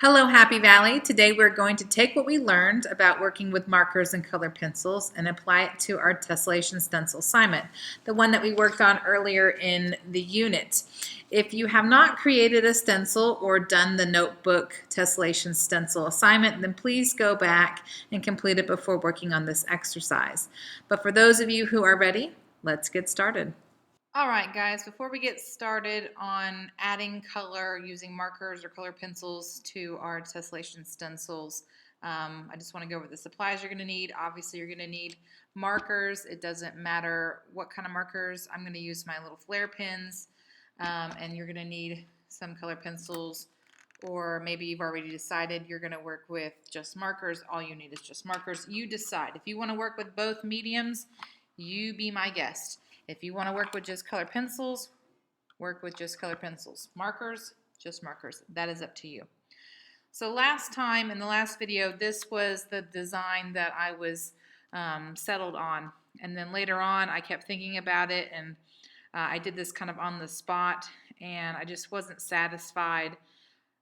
Hello, Happy Valley. Today we're going to take what we learned about working with markers and colored pencils and apply it to our Tessellation stencil assignment, the one that we worked on earlier in the unit. If you have not created a stencil or done the notebook Tessellation stencil assignment, then please go back and complete it before working on this exercise. But for those of you who are ready, let's get started. All right, guys, before we get started on adding color using markers or color pencils to our tessellation stencils, I just want to go over the supplies you're going to need. Obviously, you're going to need markers. It doesn't matter what kind of markers. I'm going to use my little flare pens, and you're going to need some color pencils, or maybe you've already decided you're going to work with just markers. All you need is just markers. You decide. If you want to work with both mediums, you be my guest. If you want to work with just colored pencils, work with just colored pencils. Markers, just markers. That is up to you. So last time, in the last video, this was the design that I was settled on. And then later on, I kept thinking about it, and I did this kind of on the spot, and I just wasn't satisfied.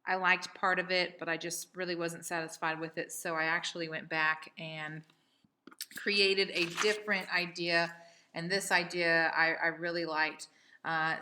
I liked part of it, but I just really wasn't satisfied with it. So I actually went back and created a different idea. And this idea I really liked.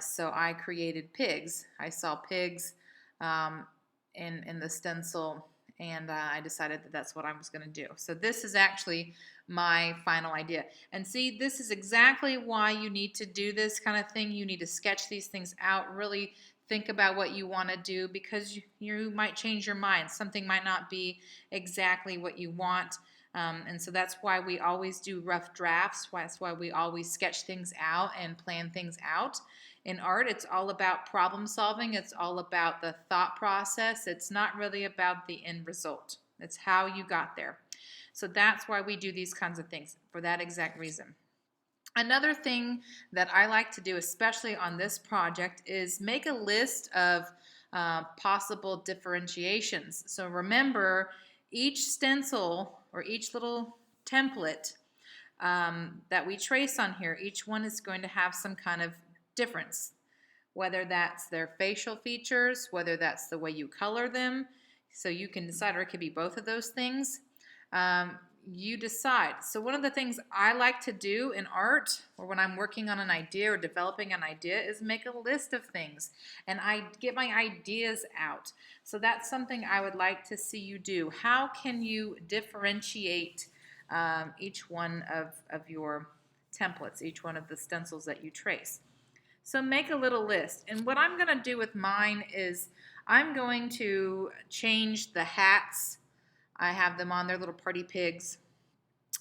So I created pigs. I saw pigs in the stencil, and I decided that that's what I was going to do. So this is actually my final idea. And see, this is exactly why you need to do this kind of thing. You need to sketch these things out, really think about what you want to do, because you might change your mind. Something might not be exactly what you want. And so that's why we always do rough drafts. That's why we always sketch things out and plan things out. In art, it's all about problem solving. It's all about the thought process. It's not really about the end result. It's how you got there. So that's why we do these kinds of things, for that exact reason. Another thing that I like to do, especially on this project, is make a list of possible differentiations. So remember, each stencil or each little template that we trace on here, each one is going to have some kind of difference, whether that's their facial features, whether that's the way you color them. So you can decide, or it could be both of those things. You decide. So one of the things I like to do in art, or when I'm working on an idea or developing an idea, is make a list of things, and I get my ideas out. So that's something I would like to see you do. How can you differentiate each one of your templates, each one of the stencils that you trace? So make a little list. And what I'm going to do with mine is I'm going to change the hats. I have them on, their little party pigs.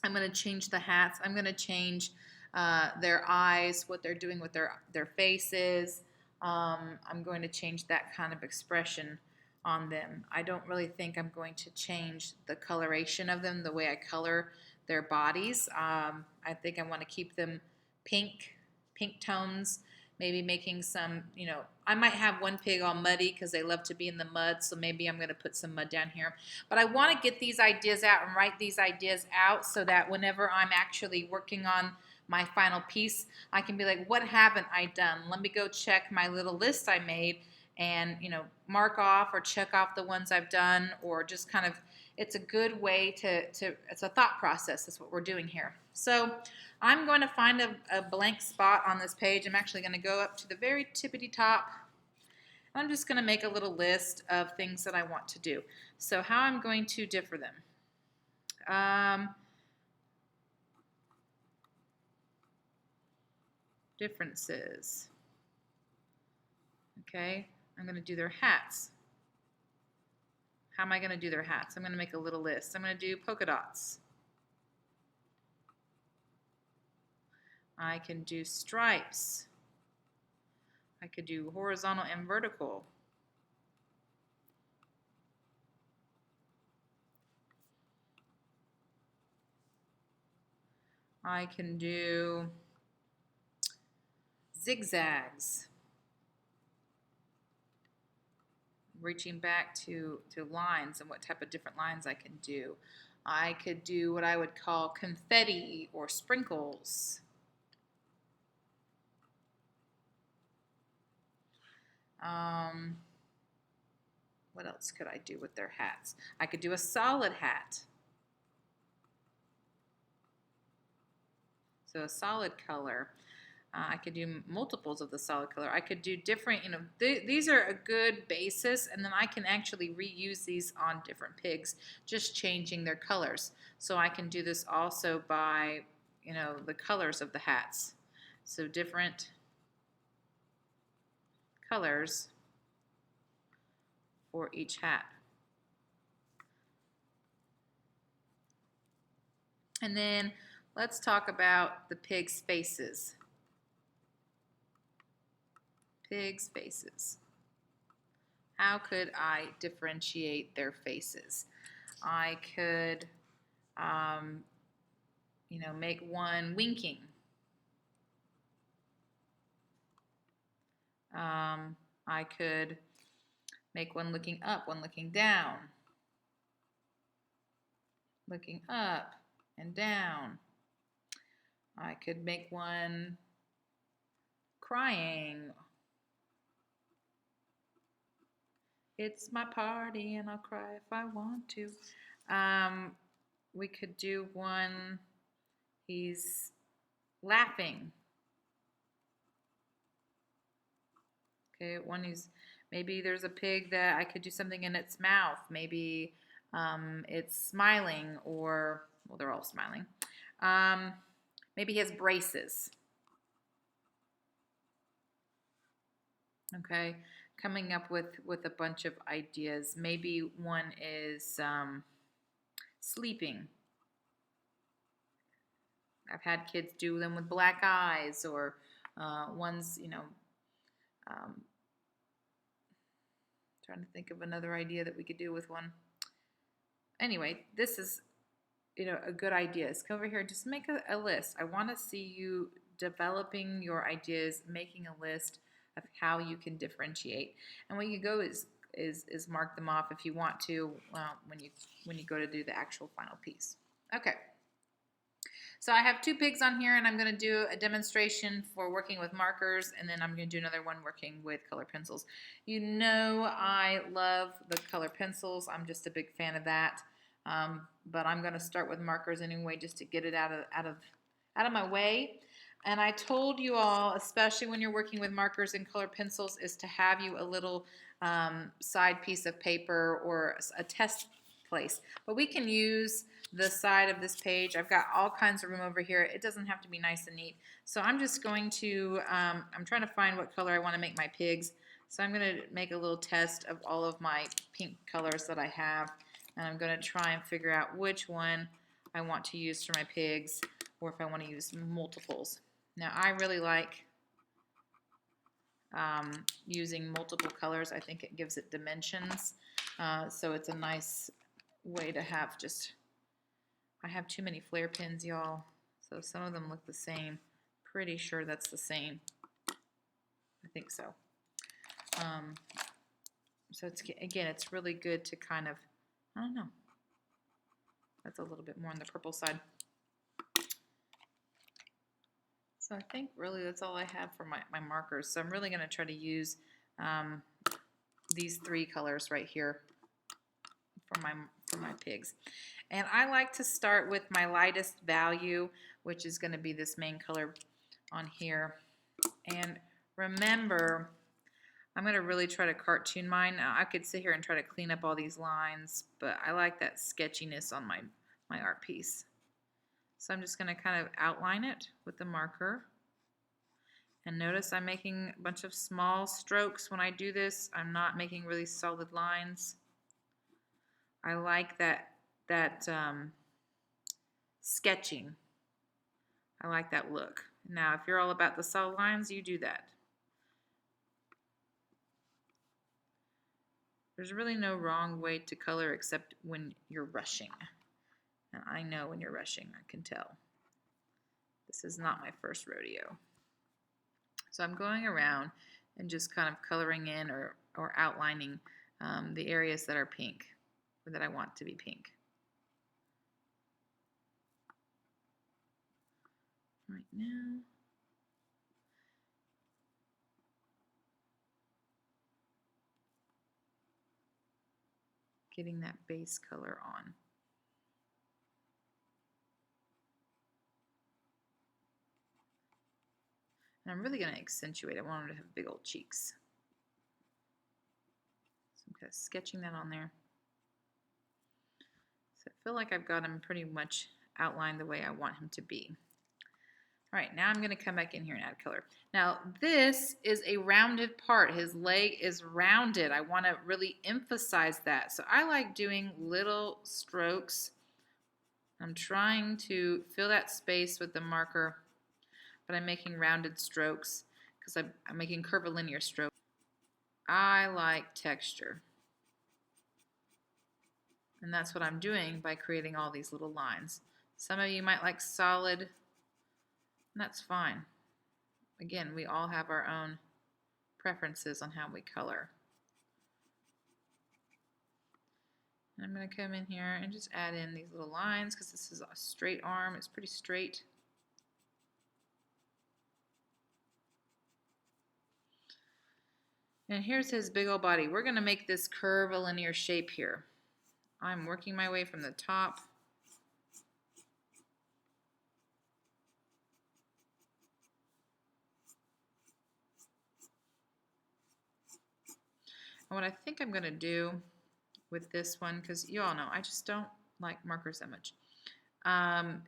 I'm going to change the hats. I'm going to change their eyes, what they're doing with their faces. I'm going to change that kind of expression on them. I don't really think I'm going to change the coloration of them, the way I color their bodies. I think I want to keep them pink tones. Maybe making some, I might have one pig all muddy because they love to be in the mud, so maybe I'm going to put some mud down here. But I want to get these ideas out and write these ideas out so that whenever I'm actually working on my final piece, I can be like, what haven't I done? Let me go check my little list I made and, mark off or check off the ones I've done, or just kind of, it's a good way to it's a thought process. That's what we're doing here. So I'm going to find a blank spot on this page. I'm actually going to go up to the very tippity top. I'm just going to make a little list of things that I want to do. So how I'm going to differ them. Differences. Okay, I'm going to do their hats. How am I going to do their hats? I'm going to make a little list. I'm going to do polka dots. I can do stripes. I could do horizontal and vertical. I can do zigzags. Reaching back to lines and what type of different lines I can do. I could do what I would call confetti or sprinkles. what else could I do with their hats? I could do a solid hat. So a solid color. I could do multiples of the solid color. I could do different, these are a good basis, and then I can actually reuse these on different pigs, just changing their colors. So I can do this also by, the colors of the hats. So different colors for each hat. And then let's talk about the pig's faces. Pigs' faces. How could I differentiate their faces? I could, make one winking. I could make one looking up, one looking down. Looking up and down. I could make one crying. It's my party and I'll cry if I want to. We could do one, he's laughing. Okay, one is, maybe there's a pig that I could do something in its mouth. Maybe it's smiling, or, well, they're all smiling. Maybe he has braces. Okay, coming up with a bunch of ideas. Maybe one is sleeping. I've had kids do them with black eyes, or one's, trying to think of another idea that we could do with one. Anyway, this is, a good idea. Is come over here, just make a list. I want to see you developing your ideas, making a list of how you can differentiate. And what you go is mark them off if you want to, when you go to do the actual final piece. Okay. So I have two pigs on here, and I'm going to do a demonstration for working with markers, and then I'm going to do another one working with color pencils. I love the color pencils. I'm just a big fan of that. But I'm going to start with markers anyway, just to get it out of my way. And I told you all, especially when you're working with markers and color pencils, is to have you a little side piece of paper or a test place. But we can use the side of this page. I've got all kinds of room over here. It doesn't have to be nice and neat. So I'm just going to, I'm trying to find what color I want to make my pigs. So I'm going to make a little test of all of my pink colors that I have. And I'm going to try and figure out which one I want to use for my pigs, or if I want to use multiples. Now I really like using multiple colors. I think it gives it dimensions. So it's a nice way to have just, I have too many flare pins, y'all. So some of them look the same. Pretty sure that's the same. I think so. So it's really good to kind of, I don't know. That's a little bit more on the purple side. So I think really that's all I have for my markers. So I'm really going to try to use these three colors right here for my pigs. And I like to start with my lightest value, which is going to be this main color on here. And remember, I'm going to really try to cartoon mine. Now, I could sit here and try to clean up all these lines, but I like that sketchiness on my art piece. So I'm just going to kind of outline it with the marker. And notice I'm making a bunch of small strokes when I do this. I'm not making really solid lines. I like that sketching. I like that look. Now, if you're all about the solid lines, you do that. There's really no wrong way to color except when you're rushing. And I know when you're rushing, I can tell. This is not my first rodeo. So I'm going around and just kind of coloring in or outlining the areas that are pink, or that I want to be pink. Right now. getting that base color on. And I'm really going to accentuate. I want him to have big old cheeks. So I'm kind of sketching that on there. So I feel like I've got him pretty much outlined the way I want him to be. All right, now I'm going to come back in here and add color. Now this is a rounded part. His leg is rounded. I want to really emphasize that. So I like doing little strokes. I'm trying to fill that space with the marker, but I'm making rounded strokes because I'm making curvilinear strokes. I like texture. And that's what I'm doing by creating all these little lines. Some of you might like solid, and that's fine. Again, we all have our own preferences on how we color. And I'm going to come in here and just add in these little lines because this is a straight arm. It's pretty straight. And here's his big old body. We're going to make this curvilinear shape here. I'm working my way from the top. And what I think I'm going to do with this one, because you all know I just don't like markers that much,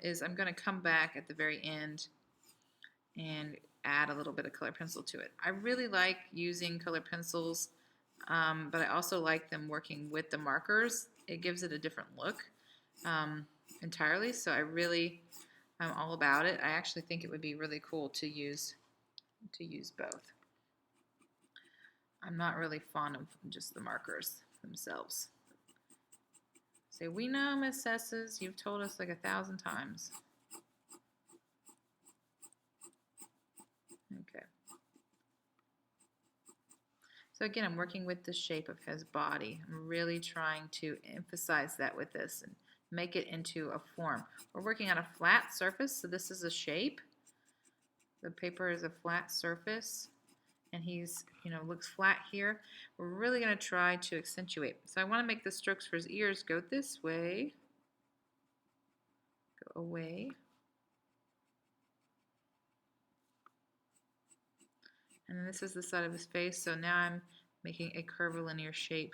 is I'm going to come back at the very end and add a little bit of color pencil to it. I really like using color pencils, but I also like them working with the markers. It gives it a different look entirely, so I'm all about it. I actually think it would be really cool to use both. I'm not really fond of just the markers themselves. Say, we know, Miss Sesses, you've told us like 1,000 times. Okay. So again, I'm working with the shape of his body. I'm really trying to emphasize that with this and make it into a form. We're working on a flat surface, so this is a shape. The paper is a flat surface, and he's, looks flat here. We're really going to try to accentuate. So I want to make the strokes for his ears go this way, go away. And then this is the side of his face, so now I'm making a curvilinear shape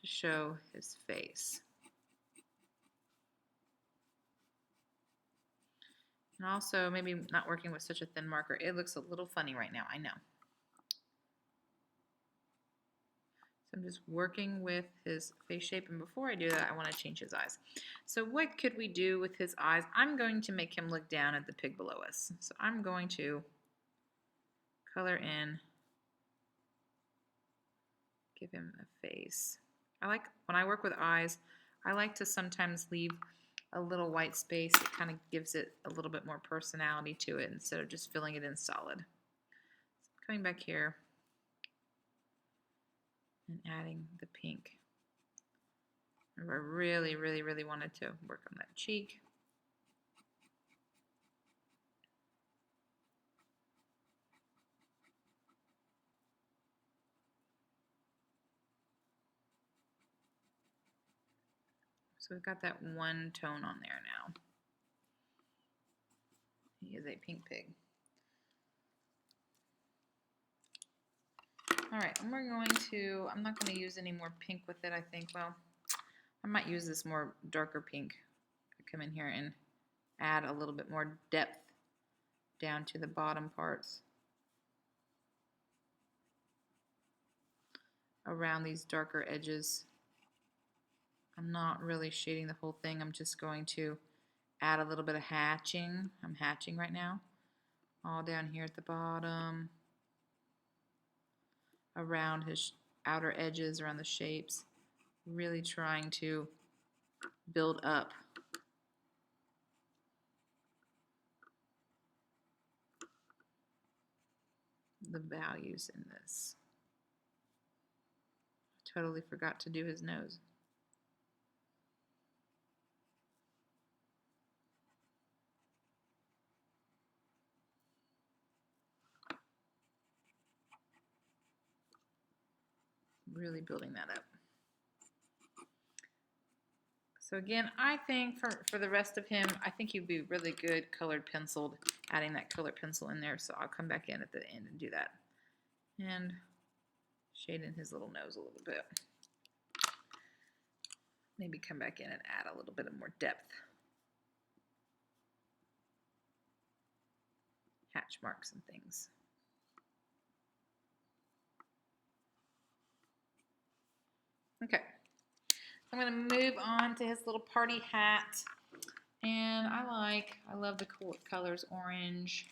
to show his face. And also, maybe not working with such a thin marker. It looks a little funny right now, I know. So I'm just working with his face shape, and before I do that, I want to change his eyes. So what could we do with his eyes? I'm going to make him look down at the pig below us. So I'm going to color in, give him a face. When I work with eyes, I like to sometimes leave a little white space. It kind of gives it a little bit more personality to it instead of just filling it in solid. So coming back here and adding the pink. I really, really, really wanted to work on that cheek. So we've got that one tone on there now. He is a pink pig. All right, and I'm not going to use any more pink with it, I think. Well, I might use this more darker pink. Come in here and add a little bit more depth down to the bottom parts around these darker edges. I'm not really shading the whole thing. I'm just going to add a little bit of hatching. I'm hatching right now. All down here at the bottom, around his outer edges, around the shapes. Really trying to build up the values in this. Totally forgot to do his nose. Really building that up. So again, I think for the rest of him, I think he'd be really good colored penciled, adding that colored pencil in there. So I'll come back in at the end and do that. And shade in his little nose a little bit. Maybe come back in and add a little bit of more depth. Hatch marks and things. Okay. I'm going to move on to his little party hat. And I love the cool colors, orange.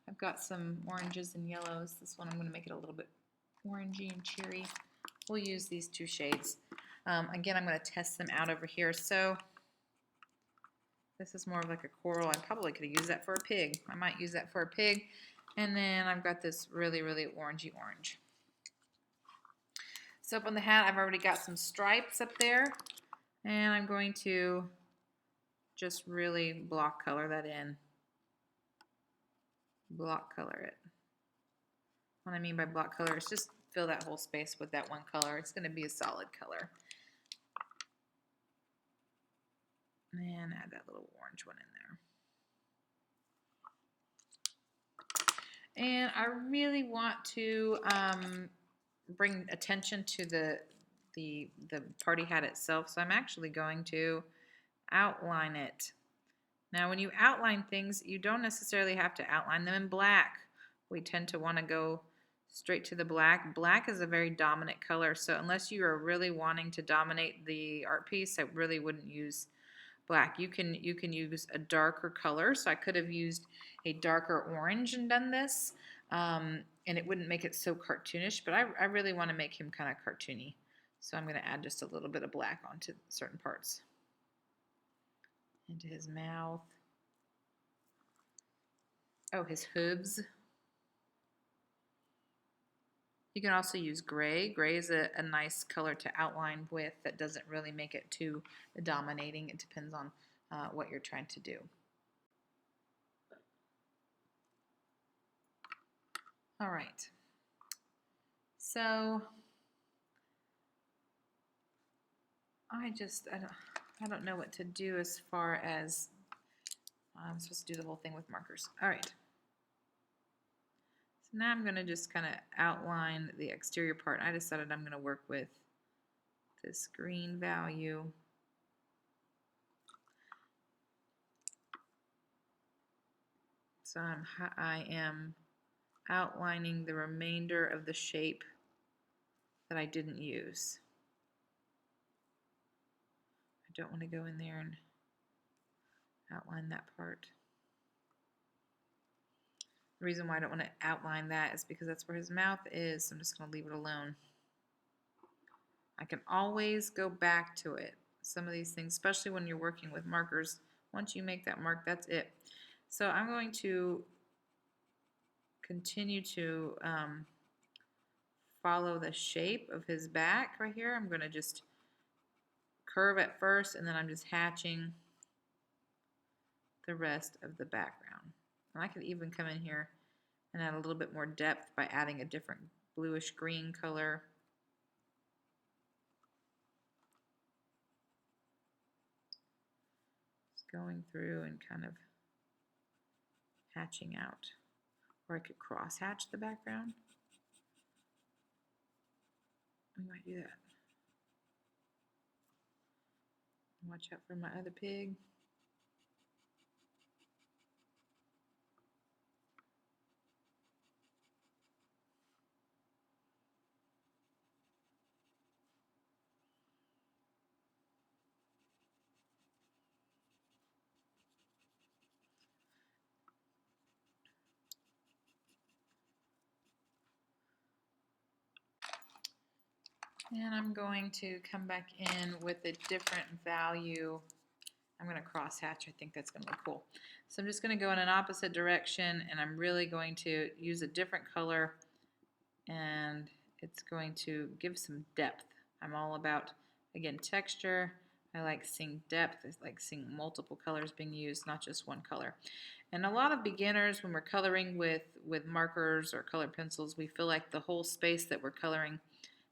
I've got some oranges and yellows. This one I'm going to make it a little bit orangey and cheery. We'll use these two shades. Again, I'm going to test them out over here. So this is more of like a coral. I probably could have used that for a pig. I might use that for a pig. And then I've got this really, really orangey orange. So up on the hat, I've already got some stripes up there. And I'm going to just really block color that in. Block color it. What I mean by block color is just fill that whole space with that one color. It's going to be a solid color. And add that little orange one in there. And I really want to bring attention to the party hat itself. So I'm actually going to outline it. Now when you outline things, you don't necessarily have to outline them in black. We tend to want to go straight to the black. Black is a very dominant color, so unless you are really wanting to dominate the art piece, I really wouldn't use black. You can use a darker color, so I could have used a darker orange and done this, and it wouldn't make it so cartoonish, but I really want to make him kind of cartoony. So I'm going to add just a little bit of black onto certain parts. Into his mouth. Oh, his hooves. You can also use gray. Gray is a nice color to outline with that doesn't really make it too dominating. It depends on what you're trying to do. All right. So I don't know what to do as far as I'm supposed to do the whole thing with markers. All right. So now I'm going to just kind of outline the exterior part. I decided I'm going to work with this green value. So I am outlining the remainder of the shape that I didn't use. I don't want to go in there and outline that part. The reason why I don't want to outline that is because that's where his mouth is, so I'm just going to leave it alone. I can always go back to it. Some of these things, especially when you're working with markers, once you make that mark, that's it. So I'm going to continue to follow the shape of his back right here. I'm going to just curve at first, and then I'm just hatching the rest of the background. And I could even come in here and add a little bit more depth by adding a different bluish green color. Just going through and kind of hatching out. Or I could cross hatch the background. We might do that. Watch out for my other pig. And I'm going to come back in with a different value. I'm going to cross hatch. I think that's going to look cool. So I'm just going to go in an opposite direction, and I'm really going to use a different color, and it's going to give some depth. I'm all about, again, texture. I like seeing depth. I like seeing multiple colors being used, not just one color. And a lot of beginners, when we're coloring with markers or colored pencils, we feel like the whole space that we're coloring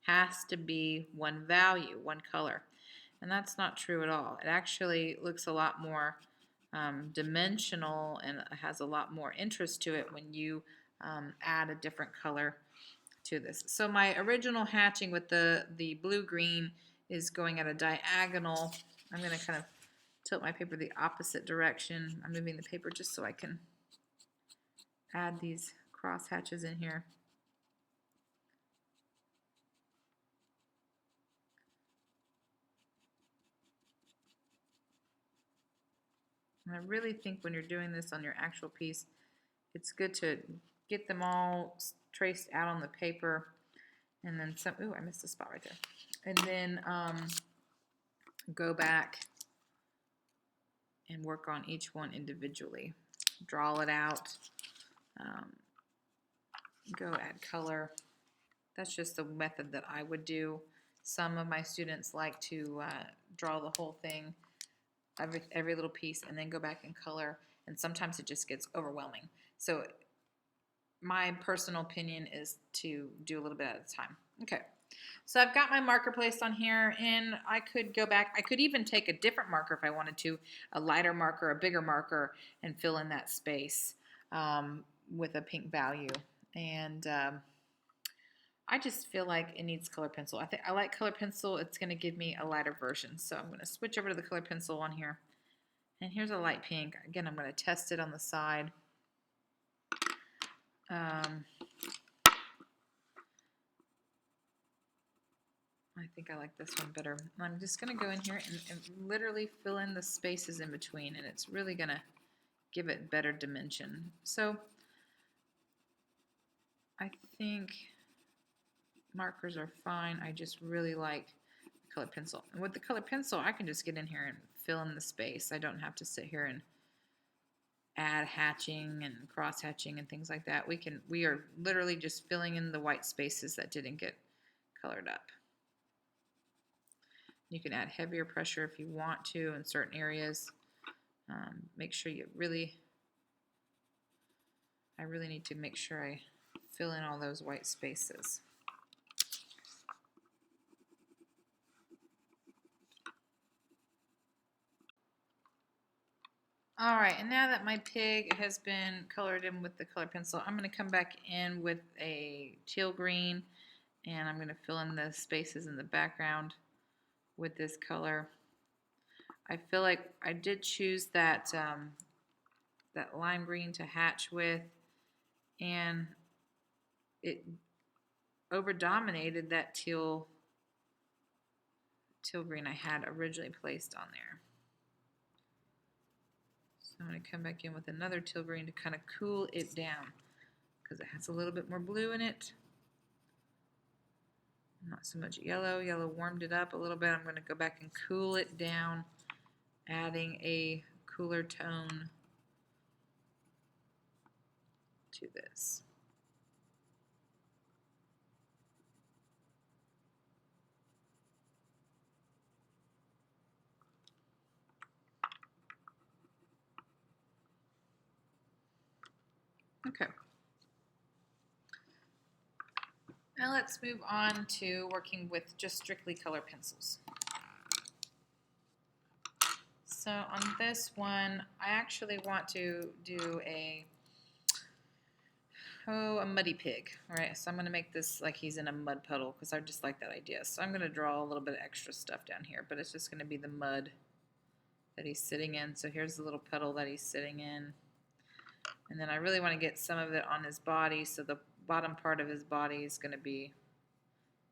has to be one value, one color. And that's not true at all. It actually looks a lot more dimensional and has a lot more interest to it when you add a different color to this. So my original hatching with the blue-green is going at a diagonal. I'm going to kind of tilt my paper the opposite direction. I'm moving the paper just so I can add these cross hatches in here. And I really think when you're doing this on your actual piece, it's good to get them all traced out on the paper, and then some. Ooh, I missed a spot right there. And then go back and work on each one individually. Draw it out. Go add color. That's just the method that I would do. Some of my students like to draw the whole thing, every little piece, and then go back and color, and sometimes it just gets overwhelming. So my personal opinion is to do a little bit at a time. Okay, so I've got my marker placed on here, and I could go back. I could even take a different marker if I wanted to, a lighter marker, a bigger marker, and fill in that space with a pink value. And I just feel like it needs color pencil. I like color pencil. It's going to give me a lighter version. So I'm going to switch over to the color pencil on here. And here's a light pink. Again, I'm going to test it on the side. I think I like this one better. I'm just going to go in here and literally fill in the spaces in between, and it's really going to give it better dimension. So I think markers are fine. I just really like the colored pencil. And with the colored pencil, I can just get in here and fill in the space. I don't have to sit here and add hatching and cross hatching and things like that. We are literally just filling in the white spaces that didn't get colored up. You can add heavier pressure if you want to in certain areas. Make sure you I really need to make sure I fill in all those white spaces. All right, and now that my pig has been colored in with the color pencil, I'm going to come back in with a teal green, and I'm going to fill in the spaces in the background with this color. I feel like I did choose that that lime green to hatch with, and it over-dominated that teal green I had originally placed on there. So I'm going to come back in with another teal green to kind of cool it down because it has a little bit more blue in it. Not so much yellow. Yellow warmed it up a little bit. I'm going to go back and cool it down, adding a cooler tone to this. Okay. Now let's move on to working with just strictly color pencils. So on this one, I actually want to do a muddy pig. All right, so I'm going to make this like he's in a mud puddle because I just like that idea. So I'm going to draw a little bit of extra stuff down here, but it's just going to be the mud that he's sitting in. So here's the little puddle that he's sitting in. And then I really want to get some of it on his body, so the bottom part of his body is going to be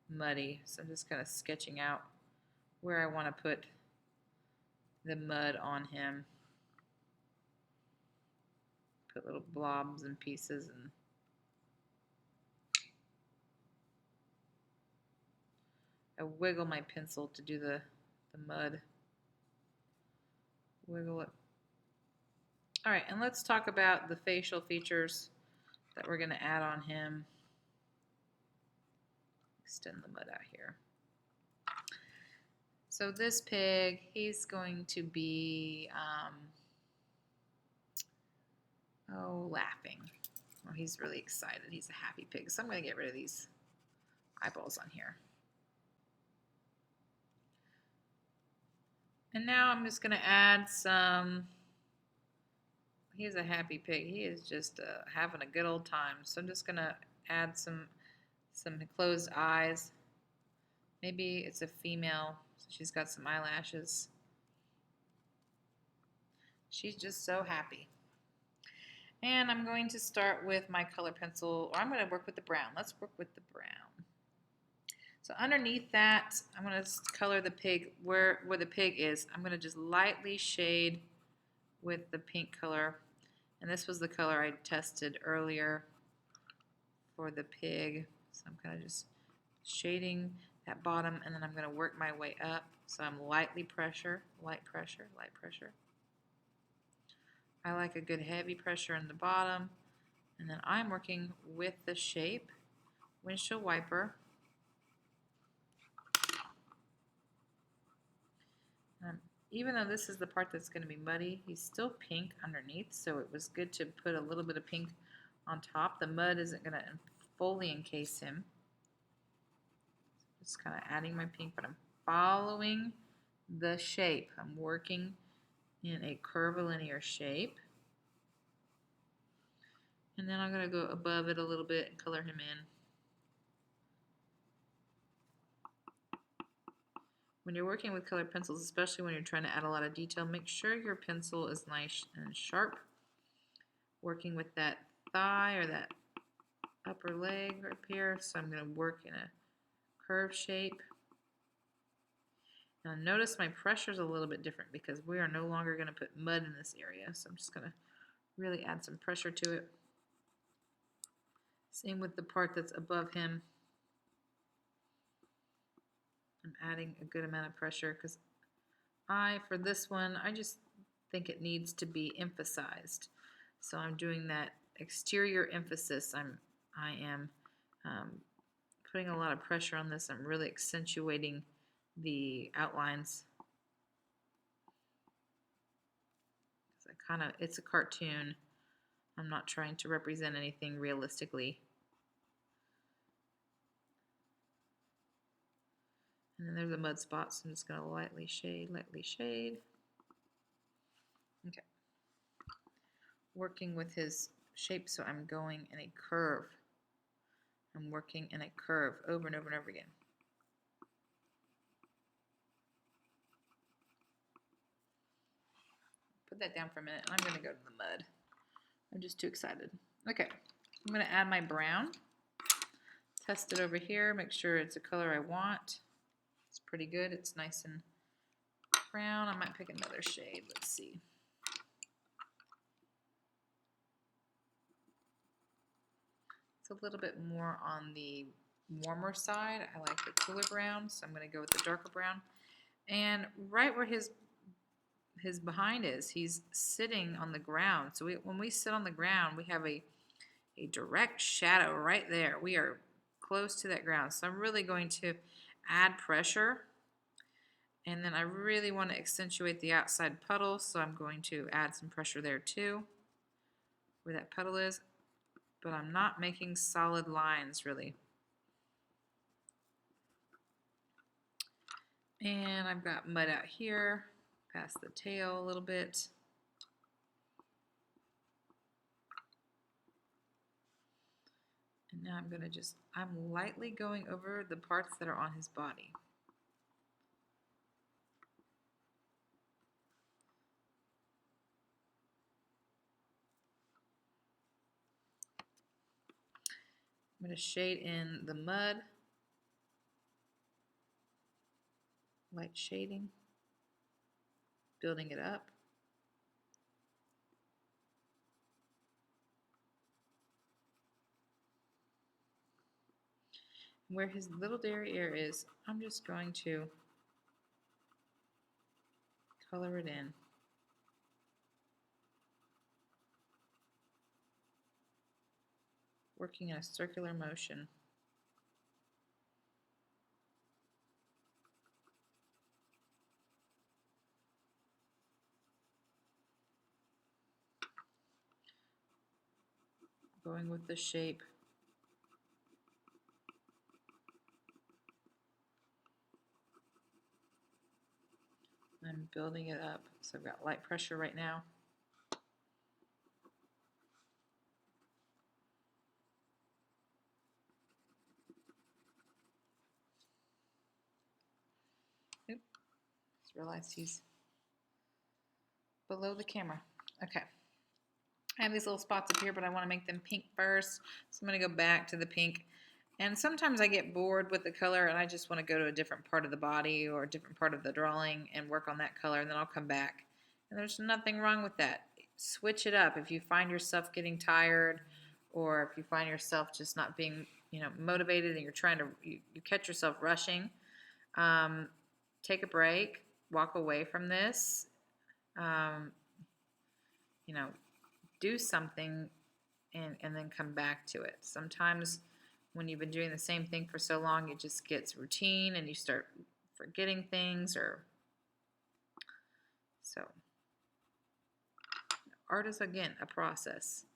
muddy. So I'm just kind of sketching out where I want to put the mud on him. Put little blobs and pieces, and I wiggle my pencil to do the mud. Wiggle it. All right, and let's talk about the facial features that we're going to add on him. Extend the mud out here. So this pig, he's going to be, laughing. Well, he's really excited. He's a happy pig. So I'm going to get rid of these eyeballs on here. And now I'm just going to add some, he's a happy pig. He is just having a good old time. So I'm just going to add some closed eyes. Maybe it's a female, so she's got some eyelashes. She's just so happy. And I'm going to start with my color pencil, or I'm going to work with the brown. Let's work with the brown. So underneath that, I'm going to color the pig where the pig is. I'm going to just lightly shade with the pink color. And this was the color I tested earlier for the pig. So I'm kind of just shading that bottom, and then I'm going to work my way up. So I'm lightly pressure, light pressure, light pressure. I like a good heavy pressure in the bottom. And then I'm working with the shape, windshield wiper. Even though this is the part that's going to be muddy, he's still pink underneath, so it was good to put a little bit of pink on top. The mud isn't going to fully encase him. Just kind of adding my pink, but I'm following the shape. I'm working in a curvilinear shape. And then I'm going to go above it a little bit and color him in. When you're working with colored pencils, especially when you're trying to add a lot of detail, make sure your pencil is nice and sharp. Working with that thigh or that upper leg right here, so I'm going to work in a curve shape. Now notice my pressure is a little bit different because we are no longer going to put mud in this area, so I'm just going to really add some pressure to it. Same with the part that's above him. I'm adding a good amount of pressure because for this one, I just think it needs to be emphasized. So I'm doing that exterior emphasis. I am putting a lot of pressure on this. I'm really accentuating the outlines. It's a cartoon. I'm not trying to represent anything realistically. And then there's a mud spot, so I'm just going to lightly shade, lightly shade. Okay. Working with his shape, so I'm going in a curve. I'm working in a curve over and over and over again. Put that down for a minute. I'm going to go to the mud. I'm just too excited. Okay. I'm going to add my brown. Test it over here. Make sure it's a color I want. It's pretty good. It's nice and brown. I might pick another shade. Let's see. It's a little bit more on the warmer side. I like the cooler brown, so I'm going to go with the darker brown. And right where his behind is, he's sitting on the ground. So when we sit on the ground, we have a direct shadow right there. We are close to that ground. So I'm really going to add pressure. And then I really want to accentuate the outside puddle, so I'm going to add some pressure there too, where that puddle is. But I'm not making solid lines really. And I've got mud out here, past the tail a little bit. And now I'm lightly going over the parts that are on his body. I'm going to shade in the mud, light shading, building it up. Where his little derriere is, I'm just going to color it in. Working in a circular motion. Going with the shape. I'm building it up, so I've got light pressure right now. Oop, just realized he's below the camera. Okay. I have these little spots up here, but I want to make them pink first. So I'm going to go back to the pink. And sometimes I get bored with the color and I just want to go to a different part of the body or a different part of the drawing and work on that color, and then I'll come back. And there's nothing wrong with that. Switch it up. If you find yourself getting tired, or if you find yourself just not being, motivated, and you're trying to, you catch yourself rushing, take a break, walk away from this, do something and then come back to it. Sometimes when you've been doing the same thing for so long, it just gets routine and you start forgetting things. So art is, again, a process.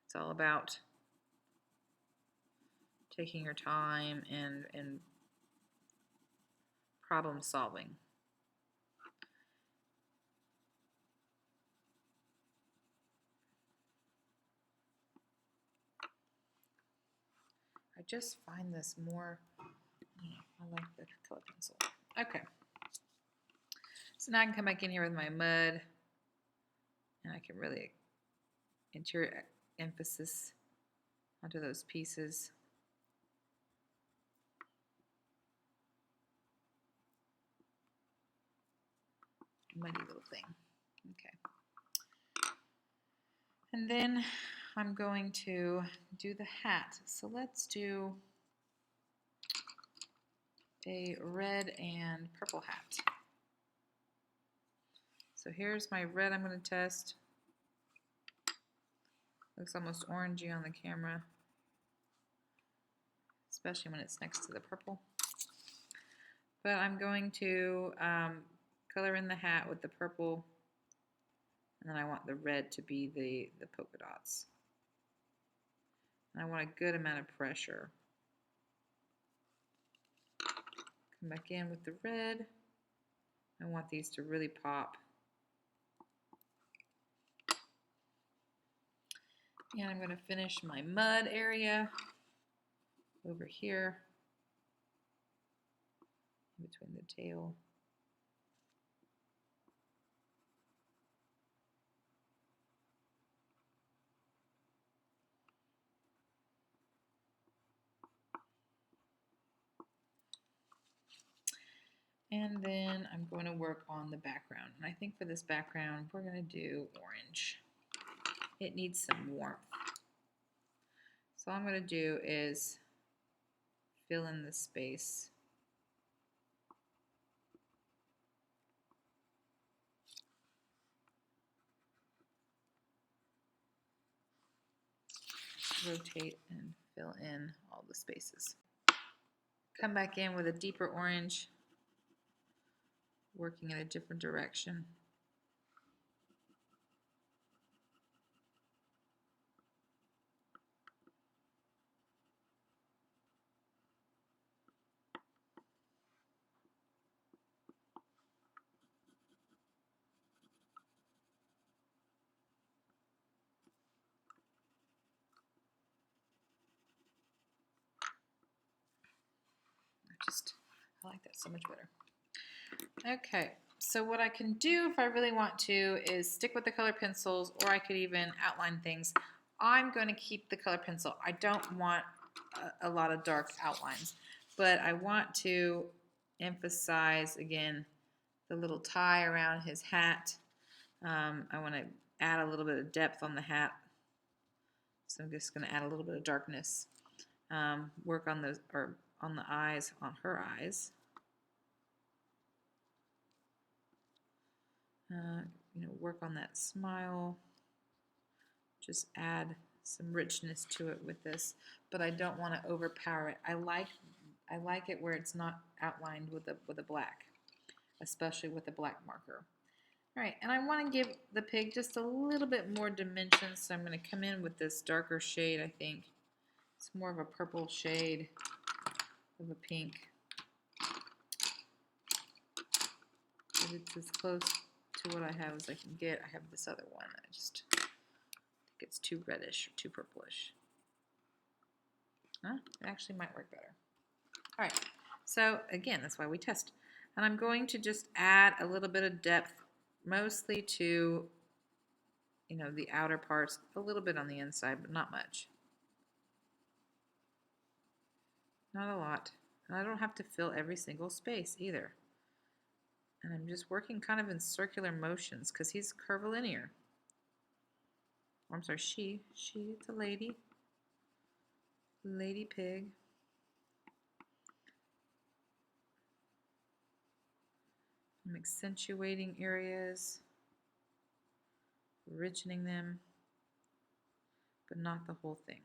It's all about taking your time and problem solving. I just find this more, I like the color pencil. Okay. So now I can come back in here with my mud, and I can really interior emphasis onto those pieces. Muddy little thing. Okay. And then I'm going to do the hat. So let's do a red and purple hat. So here's my red I'm going to test. Looks almost orangey on the camera, especially when it's next to the purple. But I'm going to color in the hat with the purple, and then I want the red to be the polka dots. And I want a good amount of pressure. Come back in with the red. I want these to really pop. And I'm going to finish my mud area over here between the tail. And then I'm going to work on the background. And I think for this background, we're going to do orange. It needs some warmth. So all I'm going to do is fill in the space. Rotate and fill in all the spaces. Come back in with a deeper orange, working in a different direction. I like that so much better. Okay, so what I can do if I really want to is stick with the color pencils, or I could even outline things. I'm going to keep the color pencil. I don't want a lot of dark outlines, but I want to emphasize, again, the little tie around his hat. I want to add a little bit of depth on the hat, so I'm just going to add a little bit of darkness. Work on those, or on the eyes, on her eyes. Work on that smile. Just add some richness to it with this, but I don't want to overpower it. I like it where it's not outlined with a black, especially with a black marker. All right, and I want to give the pig just a little bit more dimension, so I'm going to come in with this darker shade. I think it's more of a purple shade of a pink. but it's as close to what I have as I can get. I have this other one. I just think it's too reddish or too purplish. Huh? It actually might work better. All right, so again, that's why we test. And I'm going to just add a little bit of depth, mostly to, you know, the outer parts, a little bit on the inside, but not much. Not a lot. And I don't have to fill every single space either. And I'm just working kind of in circular motions because he's curvilinear. Or I'm sorry, she, it's a lady. Lady pig. I'm accentuating areas, richening them, but not the whole thing.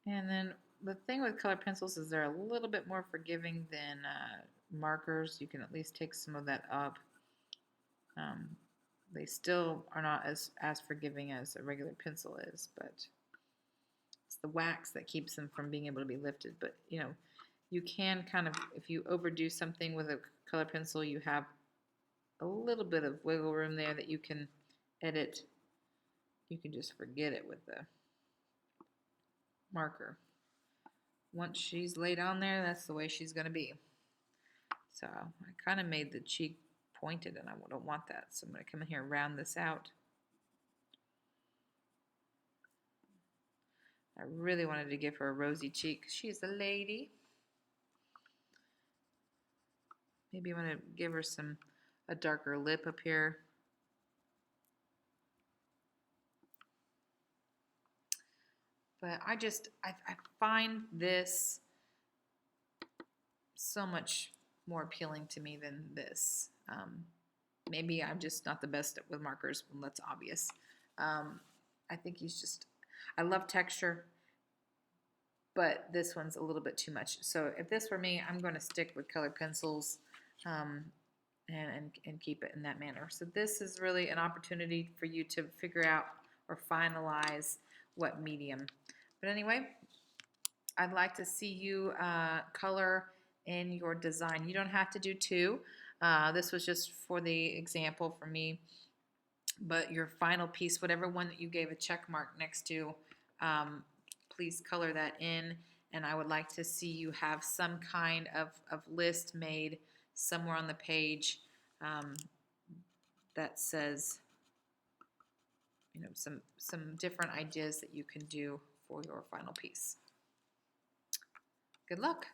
And then the thing with color pencils is they're a little bit more forgiving than markers. You can at least take some of that up. They still are not as forgiving as a regular pencil is, but it's the wax that keeps them from being able to be lifted. But, you know, you can kind of, if you overdo something with a color pencil, you have a little bit of wiggle room there that you can edit. You can just forget it with the marker. Once she's laid on there, that's the way she's going to be. So I kind of made the cheek pointed, and I don't want that. So I'm going to come in here and round this out. I really wanted to give her a rosy cheek. She's a lady. Maybe I'm going to give her a darker lip up here. But I find this so much more appealing to me than this. Maybe I'm just not the best with markers, and that's obvious. I think I love texture, but this one's a little bit too much. So if this were me, I'm going to stick with colored pencils and keep it in that manner. So this is really an opportunity for you to figure out or finalize what medium. But anyway, I'd like to see you color in your design. You don't have to do two. This was just for the example for me. But your final piece, whatever one that you gave a check mark next to, please color that in. And I would like to see you have some kind of list made somewhere on the page that says, you know, some different ideas that you can do for your final piece. Good luck.